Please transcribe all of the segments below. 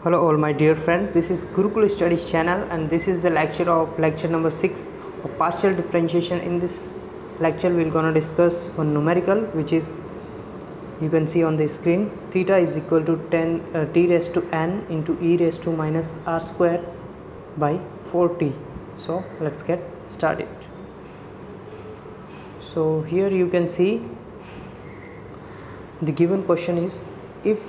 Hello all my dear friends, this is Gurukul Studies channel and this is the lecture number 6 of partial differentiation. In this lecture we are going to discuss one numerical which is, you can see on the screen, theta is equal to t raised to n into e raised to minus r square by 4t. So let's get started. So here you can see the given question is, if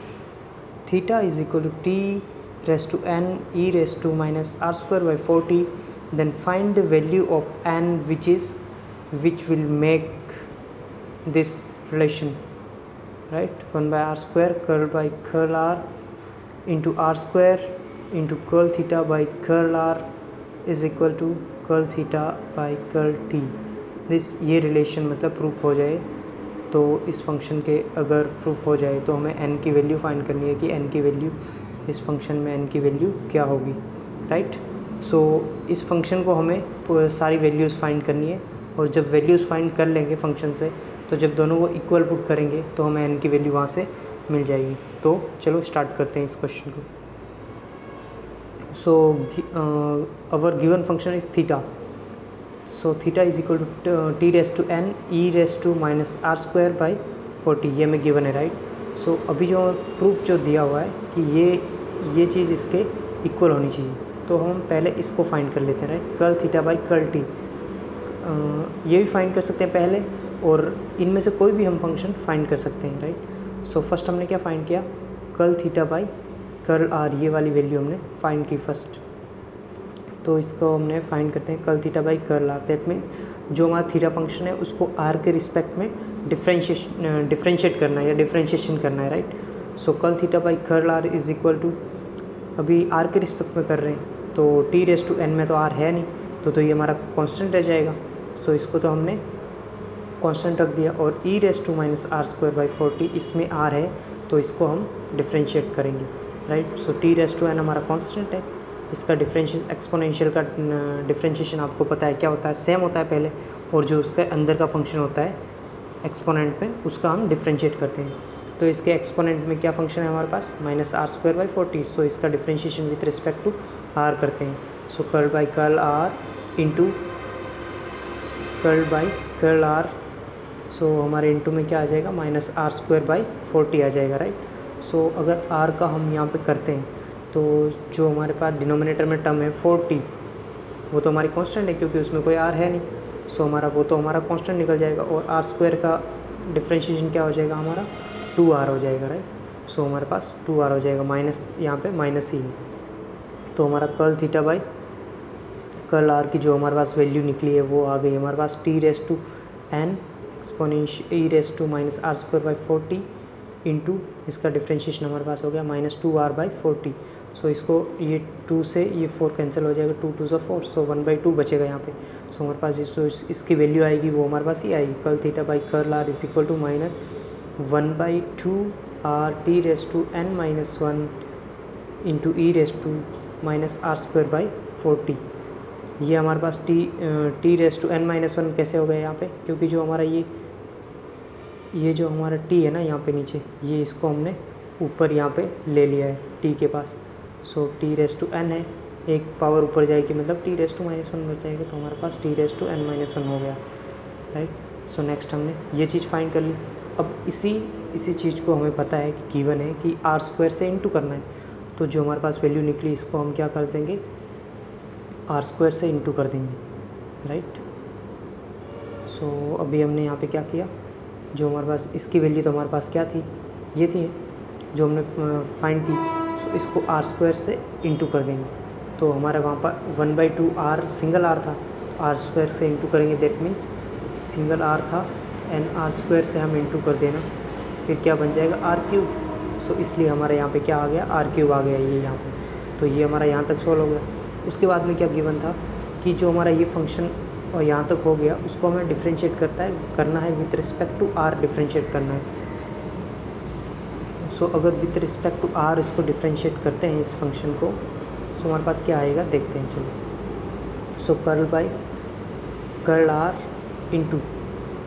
theta is equal to t raised to n e raised to minus r square by 4t, then find the value of n which will make this relation, right? 1 by r square curl by curl r into r square into curl theta by curl r is equal to curl theta by curl t. This ये relation मतलब proof हो जाए तो इस function के अगर proof हो जाए तो हमें n की वैल्यू फाइंड करनी है कि n की वैल्यू, इस फंक्शन में n की वैल्यू क्या होगी, राइट? सो इस फंक्शन को हमें सारी वैल्यूज़ फाइंड करनी है और जब वैल्यूज़ फाइंड कर लेंगे फंक्शन से तो जब दोनों को इक्वल पुट करेंगे तो हमें n की वैल्यू वहाँ से मिल जाएगी. तो चलो स्टार्ट करते हैं इस क्वेश्चन को. So our given function is theta. So theta is equal to t raise to n e raise to minus are square by 40. ये में गिवन है, राइट? सो अभी जो प्रूफ जो दिया हुआ है कि ये चीज़ इसके इक्वल होनी चाहिए, तो हम पहले इसको फाइंड कर लेते हैं, right? Curl theta by curl T, ये भी फाइंड कर सकते हैं पहले, और इनमें से कोई भी हम फंक्शन फाइंड कर सकते हैं, राइट? सो फर्स्ट हमने क्या फाइंड किया, curl theta by curl R, ये वाली वैल्यू हमने फाइंड की फर्स्ट. तो इसको हमने फाइंड करते हैं curl theta by curl R. That means जो हमारा थीटा फंक्शन है उसको आर के रिस्पेक्ट में डिफ्रेंशिएट करना है या डिफ्रेंशिएशन करना है, right? So curl theta by curl are is equal to, अभी आर के रिस्पेक्ट में कर रहे हैं तो टी रेस टू एन में तो आर है नहीं, तो ये हमारा कांस्टेंट रह जाएगा. सो इसको तो हमने कांस्टेंट रख दिया. और e raise to minus are square by 40, इसमें आर है तो इसको हम डिफ्रेंशिएट करेंगे, right? So t raise to n हमारा कांस्टेंट है, इसका एक्सपोनेंशियल का डिफ्रेंशिएशन आपको पता है क्या होता है, सेम होता है पहले, और जो उसके अंदर का फंक्शन होता है एक्सपोनेंट में उसका हम डिफ्रेंशिएट करते हैं. तो इसके एक्सपोनेंट में क्या फंक्शन है हमारे पास, minus are square by 40. So इसका differentiation with respect to r करते हैं. So curl by curl r into curl by curl r. So हमारे इंटू में क्या आ जाएगा, माइनस आर स्क्वायर बाई 40 आ जाएगा, राइट? सो अगर आर का हम यहाँ पे करते हैं तो जो हमारे पास डिनोमिनेटर में टर्म है 40, वो तो हमारी कांस्टेंट है क्योंकि उसमें कोई आर है नहीं. सो हमारा वो तो हमारा कांस्टेंट निकल जाएगा, और आर स्क्वायर का डिफ्रेंशिएशन क्या हो जाएगा हमारा, 2r हो जाएगा, राइट? सो हमारे पास 2r हो जाएगा, माइनस यहाँ पे माइनस ही है. तो हमारा curl theta by curl R की जो हमारे पास वैल्यू निकली है वो आ गई हमारे पास t raise to n exponential e raise to minus are square by 40 into इसका डिफ्रेंशिएशन हमारे पास हो गया माइनस 2r बाई 40. सो इसको ये 2 से ये 4 कैंसिल हो जाएगा, 2 2 से 4, सो 1/2 बचेगा यहाँ पे. सो हमारे पास इसकी वैल्यू आएगी वो हमारे पास ये आएगी, curl theta by curl are is equal to minus 1/2 r t raise to N minus 1 into e raise to minus are square by 40. ये हमारे पास t raise to N minus 1 कैसे हो गया यहाँ पे, क्योंकि जो हमारा ये जो हमारा टी है ना यहाँ पे नीचे, ये इसको हमने ऊपर यहाँ पे ले लिया है टी के पास. सो टी रेस टू एन है, एक पावर ऊपर जाएगी मतलब टी रेस टू माइनस 1 बच जाएगा, तो हमारे पास t raise to N minus 1 हो गया, राइट? सो नेक्स्ट हमने ये चीज़ फाइंड कर ली. अब इसी चीज़ को हमें पता है कि गिवन है कि आर स्क्वायर से इंटू करना है, तो जो हमारे पास वैल्यू निकली इसको हम क्या कर देंगे, आर स्क्वायर से इंटू कर देंगे, राइट? सो अभी हमने यहाँ पे क्या किया, जो हमारे पास इसकी वैल्यू तो हमारे पास क्या थी, ये थी जो हमने फाइंड की. सो इसको आर स्क्वायर से इंटू कर देंगे, तो हमारे वहाँ पर 1/2 आर सिंगल आर था, आर स्क्वायर से इंटू करेंगे, दैट मीन्स सिंगल आर था एन आर स्क्वायर से हम इंटू कर देना, फिर क्या बन जाएगा आर क्यूब. सो इसलिए हमारे यहाँ पे क्या आ गया, आर क्यूब आ गया ये यहाँ पे. तो ये हमारा यहाँ तक सॉल्व हो गया. उसके बाद में क्या गिवन था कि जो हमारा ये फंक्शन और यहाँ तक हो गया उसको हमें डिफ्रेंशिएट करना है with respect to R differentiate करना है. सो अगर विथ रिस्पेक्ट टू आर इसको डिफ्रेंशिएट करते हैं इस फंक्शन को, तो हमारे पास क्या आएगा देखते हैं, चलिए. So curl by curl r into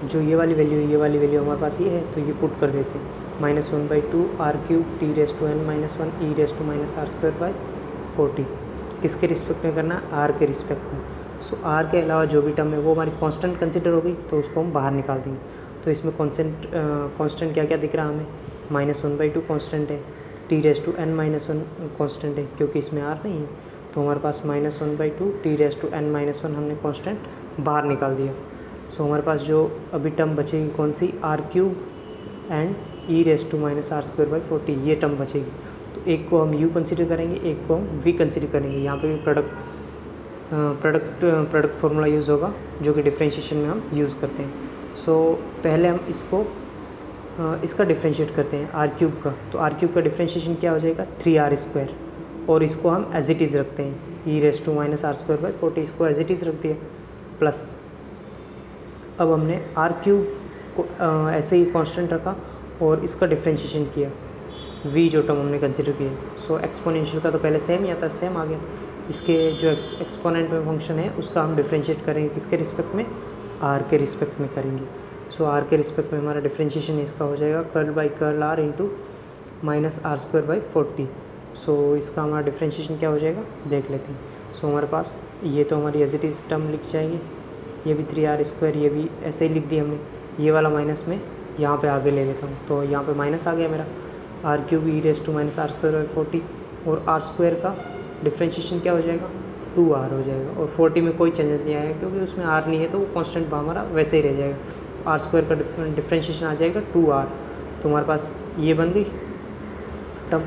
जो ये वाली वैल्यू हमारे पास ये है तो ये पुट कर देते हैं, -1/2 r³ t⁻n−1 e⁻⁻r²/40 किसके रिस्पेक्ट में करना है, r के रिस्पेक्ट में। सो r के अलावा जो भी टर्म है वो हमारी कांस्टेंट कंसिडर हो गई, तो उसको हम बाहर निकाल देंगे। तो इसमें कांस्टेंट क्या क्या दिख रहा है हमें, -1/2 कांस्टेंट है, t⁻n−1 कांस्टेंट है क्योंकि इसमें r नहीं है, तो हमारे पास -1/2 t⁻n−1 हमने कांस्टेंट बाहर निकाल दिया। सो हमारे पास जो अभी टर्म बचेगी कौन सी, r³ एंड e⁻⁻r²/40 ये टर्म बचेगी। तो एक को हम u कंसिडर करेंगे, एक को हम v कंसिडर करेंगे। यहाँ पे भी प्रोडक्ट फार्मूला यूज़ होगा जो कि डिफरेंशिएशन में हम यूज़ करते हैं। सो पहले हम इसका डिफरेंशिएट करते हैं r³ का। तो r³ का डिफरेंशिएशन क्या हो जाएगा, 3r², और इसको हम एज इट इज़ रखते हैं, e⁻⁻r²/40 इसको एज इट इज़ रख दिया, प्लस अब हमने r³ को ऐसे ही कांस्टेंट रखा और इसका डिफरेंशिएशन किया, v जो टर्म हमने कंसिडर किया। सो एक्सपोनेंशियल का तो पहले सेम ही आता, सेम आ गया। इसके जो एक्सपोनेंट में फंक्शन है उसका हम डिफरेंशिएट करेंगे किसके रिस्पेक्ट में, r के रिस्पेक्ट में करेंगे। सो r के रिस्पेक्ट में हमारा डिफरेंशिएशन इसका हो जाएगा कर्ल/r इंटू -r²/40। सो इसका हमारा डिफरेंशिएशन क्या हो जाएगा देख लेते हैं। सो हमारे पास ये तो हमारी एज इट इज़ टर्म लिख जाएंगे, ये भी 3r², ये भी ऐसे ही लिख दिया हमने, ये वाला माइनस में यहाँ पे आगे ले लेता हूँ, तो यहाँ पे माइनस आ गया मेरा, r³ e⁻⁻r²/40 और r² का डिफरेंशिएशन क्या हो जाएगा, 2r हो जाएगा, और 40 में कोई चेंज नहीं आएगा क्योंकि उसमें r नहीं है, तो वो कांस्टेंट हमारा वैसे ही रह जाएगा। r² का डिफरेंशिएशन आ जाएगा 2r, तो हमारे पास ये बन गई टर्म।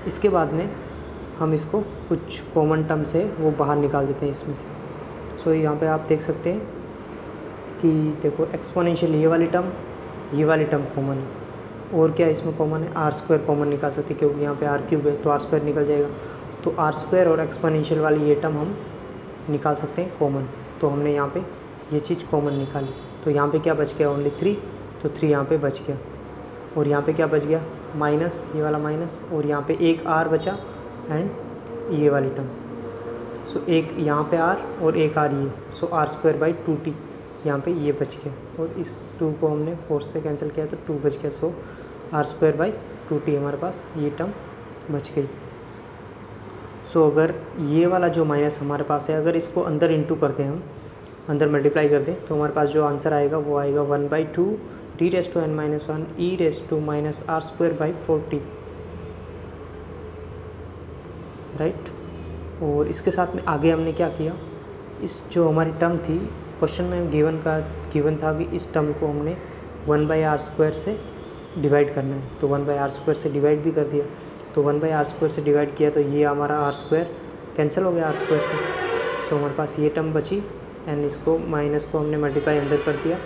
इसके बाद में हम इसको कुछ कॉमन टर्म से वो बाहर निकाल देते हैं इसमें से। सो यहाँ पे आप देख सकते हैं कि देखो एक्सपोनेंशियल ये वाली टर्म कॉमन है, और क्या इसमें कॉमन है, r² कॉमन निकाल सकते हैं क्योंकि यहाँ पे r³ है तो r² निकल जाएगा। तो r² और एक्सपोनेंशियल वाली ये टर्म हम निकाल सकते हैं कॉमन, तो हमने यहाँ पे ये चीज़ कॉमन निकाली। तो यहाँ पे क्या बच गया, ओनली 3, तो 3 यहाँ पे बच गया, और यहाँ पे क्या बच गया, माइनस, ये वाला माइनस, और यहाँ पे एक r बचा एंड ये वाली टर्म। सो एक यहाँ पे r और एक r ये, सो r²/2t यहाँ पे ये बच गया, और इस 2 को हमने 4 से कैंसिल किया तो 2 बच गया। सो r²/2t हमारे पास ये टर्म बच गई। सो अगर ये वाला जो माइनस हमारे पास है, अगर इसको अंदर इंटू करते हैं, हम अंदर मल्टीप्लाई कर दें, तो हमारे पास जो आंसर आएगा वो आएगा 1/2 t⁻n−1 e⁻⁻r²/40, राइट। और इसके साथ में आगे हमने क्या किया, इस जो हमारी टर्म थी क्वेश्चन में गिवन था कि इस टर्म को हमने 1/r² से डिवाइड करना है, तो 1/r² से डिवाइड भी कर दिया। तो 1/r² से डिवाइड किया तो ये हमारा r² कैंसिल हो गया r² से। सो हमारे पास ये टर्म बची, एंड इसको माइनस को हमने मल्टीप्लाई अंदर कर दिया,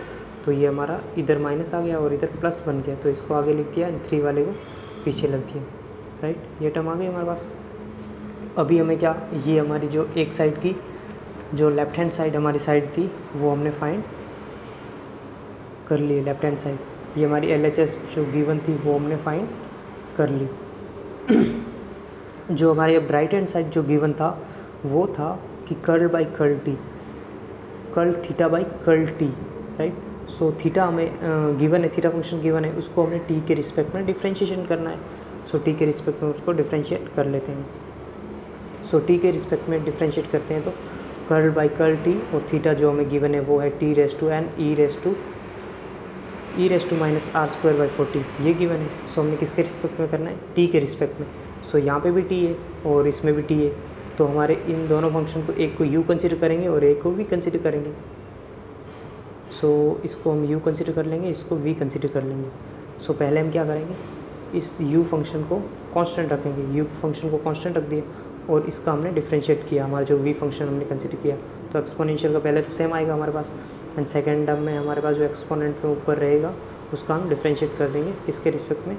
तो ये हमारा इधर माइनस आ गया और इधर प्लस बन गया, तो इसको आगे लिख दिया एंड 3 वाले को पीछे लग दिया, राइट। ये टर्म आ गई हमारे पास। अभी हमें क्या, ये हमारी जो एक साइड की जो लेफ़्ट हैंड साइड हमारी साइड थी वो हमने फाइंड कर ली, लेफ़्ट हैंड साइड, ये हमारी LHS जो गिवन थी वो हमने फाइंड कर ली। जो हमारी अब राइट हैंड साइड जो गिवन था वो था कि curl curl t, curl theta curl t, right. So theta हमें गिवन है, थीटा फंक्शन गिवन है, उसको हमने t के रिस्पेक्ट में डिफ्रेंशिएशन करना है। सो t के रिस्पेक्ट में उसको डिफ्रेंशिएट कर लेते हैं। सो t के रिस्पेक्ट में डिफ्रेंशिएट करते हैं तो कर्ल/कर्ल t, और थीटा जो हमें गिवन है वो है t⁻n e⁻⁻r²/40 ये गिवन है। सो हमने किसके रिस्पेक्ट में करना है, t के रिस्पेक्ट में। सो यहाँ पे भी t है और इसमें भी t है, तो हमारे इन दोनों फंक्शन को एक को u कंसिडर करेंगे और एक को v कंसिडर करेंगे। सो इसको हम u कंसिडर कर लेंगे, इसको v कंसिडर कर लेंगे। सो पहले हम क्या करेंगे, इस u फंक्शन को कांस्टेंट रखेंगे, u फंक्शन को कांस्टेंट रख दिया और इसका हमने डिफरेंशिएट किया, हमारा जो v फंक्शन हमने कंसिडर किया, तो एक्सपोनेंशियल का पहले तो सेम आएगा हमारे पास, एंड सेकेंड टर्म में हमारे पास जो एक्सपोनेंट में ऊपर रहेगा उसका हम डिफरेंशिएट कर देंगे किसके रिस्पेक्ट में,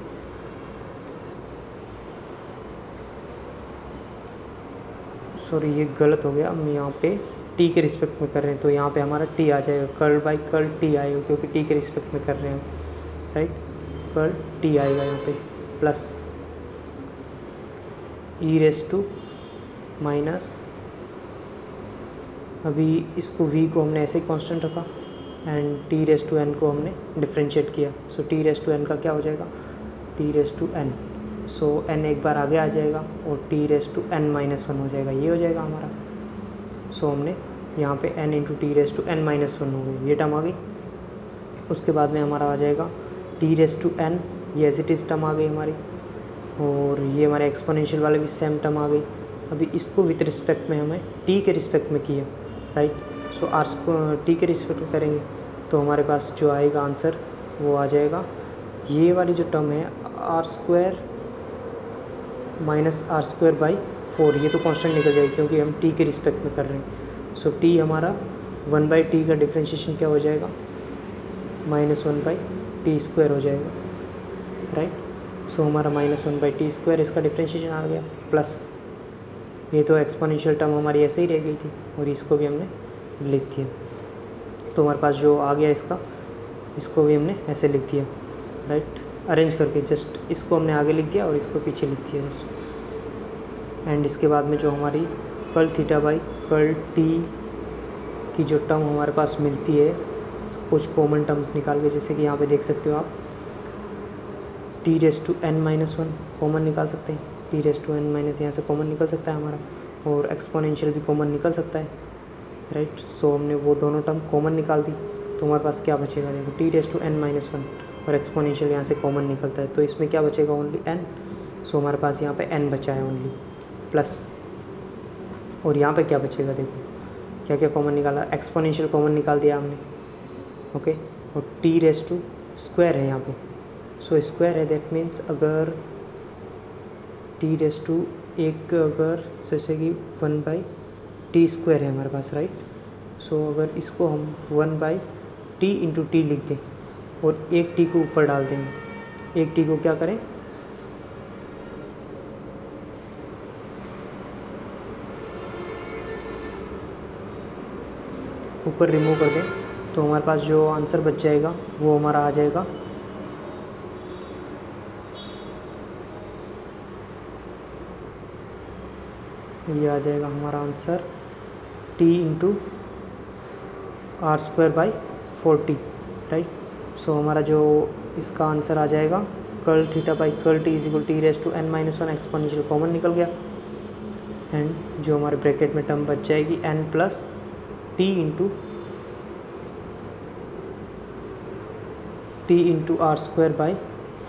सॉरी ये गलत हो गया, हम यहाँ पे t के रिस्पेक्ट में कर रहे हैं, तो यहाँ पे हमारा t आ जाएगा, कर्ल/कर्ल t आएगा क्योंकि t के रिस्पेक्ट में कर रहे हैं, राइट। कर्ल t आएगा यहाँ पे, प्लस e⁻⁻, अभी इसको v को हमने ऐसे ही कांस्टेंट रखा एंड t⁻n को हमने डिफरेंशिएट किया। सो t⁻n का क्या हो जाएगा, T raise to N, so N एक बार आगे आ जाएगा और T raise to N minus one हो जाएगा, ये हो जाएगा हमारा। सो हमने यहाँ पे n into T raise to N minus one हो गई, ये टर्म आ गई। उसके बाद में हमारा आ जाएगा टी रेस टू एन, ये एज इट इज़ टर्म आ गई हमारी, और ये हमारे एक्सपोनेंशियल वाले भी सेम टर्म आ गई। अभी इसको विथ रिस्पेक्ट में हमें टी के रिस्पेक्ट में किया, राइट। सो आर टी के रिस्पेक्ट में करेंगे तो हमारे पास जो आएगा आंसर वो आ जाएगा, ये वाली जो टर्म है R square minus are square by 4, ये तो कांस्टेंट निकल जाएगी क्योंकि हम टी के रिस्पेक्ट में कर रहे हैं। सो टी हमारा 1/t का डिफ्रेंशिएशन क्या हो जाएगा, -1/t स्क्वायर हो जाएगा, राइट। सो हमारा -1/t स्क्वायर इसका डिफ्रेंशिएशन आ गया, प्लस ये तो एक्सपोनेंशियल टर्म हमारी ऐसे ही रह गई थी और इसको भी हमने लिख दिया। तो हमारे पास जो आ गया इसको भी हमने ऐसे लिख दिया, राइट, अरेंज करके। जस्ट इसको हमने आगे लिख दिया और इसको पीछे लिख दिया जस्ट। एंड इसके बाद में जो हमारी curl theta by curl T की जो टर्म हमारे पास मिलती है, कुछ कॉमन टर्म्स निकाल के, जैसे कि यहाँ पे देख सकते हो आप, T raise to N minus one common निकाल सकते हैं, T raise to N minus यहाँ से कॉमन निकल सकता है हमारा, और एक्सपोनेंशियल भी कॉमन निकल सकता है, राइट। सो हमने वो दोनों टर्म कॉमन निकाल दी, तो हमारे पास क्या बचेगा, देखो T raise to N minus one और एक्सपोनेंशियल यहाँ से कॉमन निकलता है, तो इसमें क्या बचेगा, ओनली एन। सो हमारे पास यहाँ पे एन बचा है ओनली, प्लस, और यहाँ पे क्या बचेगा, देखो क्या क्या कॉमन निकाला, एक्सपोनेंशियल कॉमन निकाल दिया हमने, ओके। और टी रेस टू स्क्वायर है यहाँ पे, सो स्क्वायर है, दैट मीन्स अगर टी रेस टू एक, अगर जैसे कि 1/t स्क्वायर है हमारे पास, राइट। सो अगर इसको हम 1/t इंटू टी लिख दें और एक टी को ऊपर डाल देंगे, एक टी को क्या करें, ऊपर रिमूव कर दें, तो हमारे पास जो आंसर बच जाएगा वो हमारा आ जाएगा ये आ जाएगा हमारा answer t into are square by 40, right. So हमारा जो इसका आंसर आ जाएगा curl theta by curl t is equal t raise to N minus one, exponential common निकल गया, एंड जो हमारे ब्रैकेट में टर्म बच जाएगी n plus T into are square by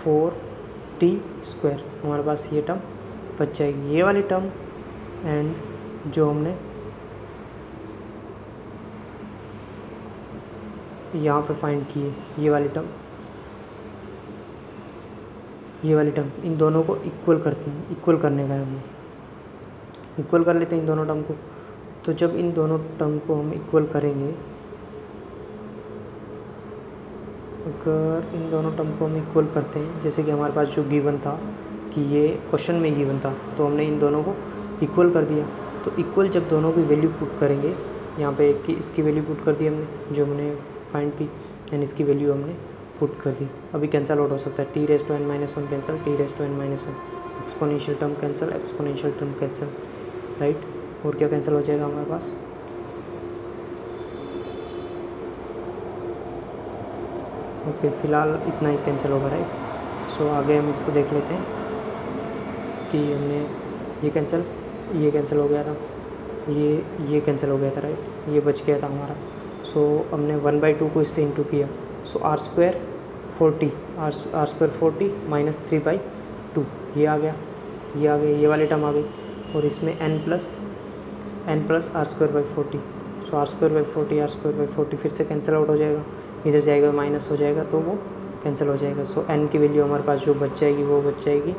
4t square, हमारे पास ये टर्म बच जाएगी, ये वाली टर्म। एंड जो हमने यहाँ पे फाइंड की है ये वाली टर्म, इन दोनों को इक्वल करने का है, हमें इक्वल कर लेते हैं इन दोनों टर्म को। तो जब इन दोनों टर्म को हम इक्वल करेंगे, अगर इन दोनों टर्म को हम इक्वल करते हैं, जैसे कि हमारे पास जो गिवन था कि ये क्वेश्चन में गिवन था, तो हमने इन दोनों को इक्वल कर दिया। तो इक्वल जब दोनों की वैल्यू पुट करेंगे, यहाँ पे एक की इसकी वैल्यू पुट कर दी हमने जो हमने फाइंड की, एंड इसकी वैल्यू हमने पुट कर दी। अभी कैंसिल आउट हो सकता है, T raise to N minus one cancel, T raise to N minus one, exponential term cancel, exponential term cancel, right. और क्या कैंसिल हो जाएगा हमारे पास, ओके, फ़िलहाल इतना ही कैंसिल होगा, राइट। सो आगे हम इसको देख लेते हैं कि हमने ये कैंसिल हो गया था, ये कैंसिल हो गया था, राइट, ये बच गया था हमारा। सो हमने 1/2 को इससे इंटू किया, सो आर स्क्वायर 40 माइनस 3/2, ये आ गया, ये वाली टर्म आ गई, और इसमें n plus R square by 40, so R square by 40 फिर से कैंसिल आउट हो जाएगा, इधर जाएगा माइनस हो जाएगा तो वो कैंसिल हो जाएगा। सो n की वैल्यू हमारे पास जो बच जाएगी वो बच जाएगी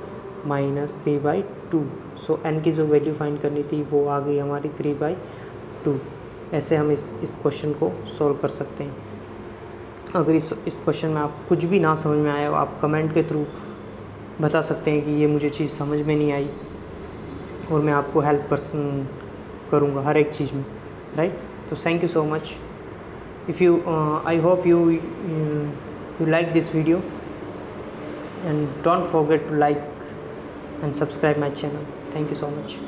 -3/2। सो n की जो वैल्यू फाइंड करनी थी वो आ गई हमारी 3/2। ऐसे हम इस क्वेश्चन को सॉल्व कर सकते हैं। अगर इस क्वेश्चन में आप कुछ भी ना समझ में आया हो, आप कमेंट के थ्रू बता सकते हैं कि ये मुझे चीज़ समझ में नहीं आई, और मैं आपको हेल्प करूँगा हर एक चीज़ में, राइट। तो thank you so much. If you I hope you like this video, and don't forget to like and subscribe my channel. Thank you so much.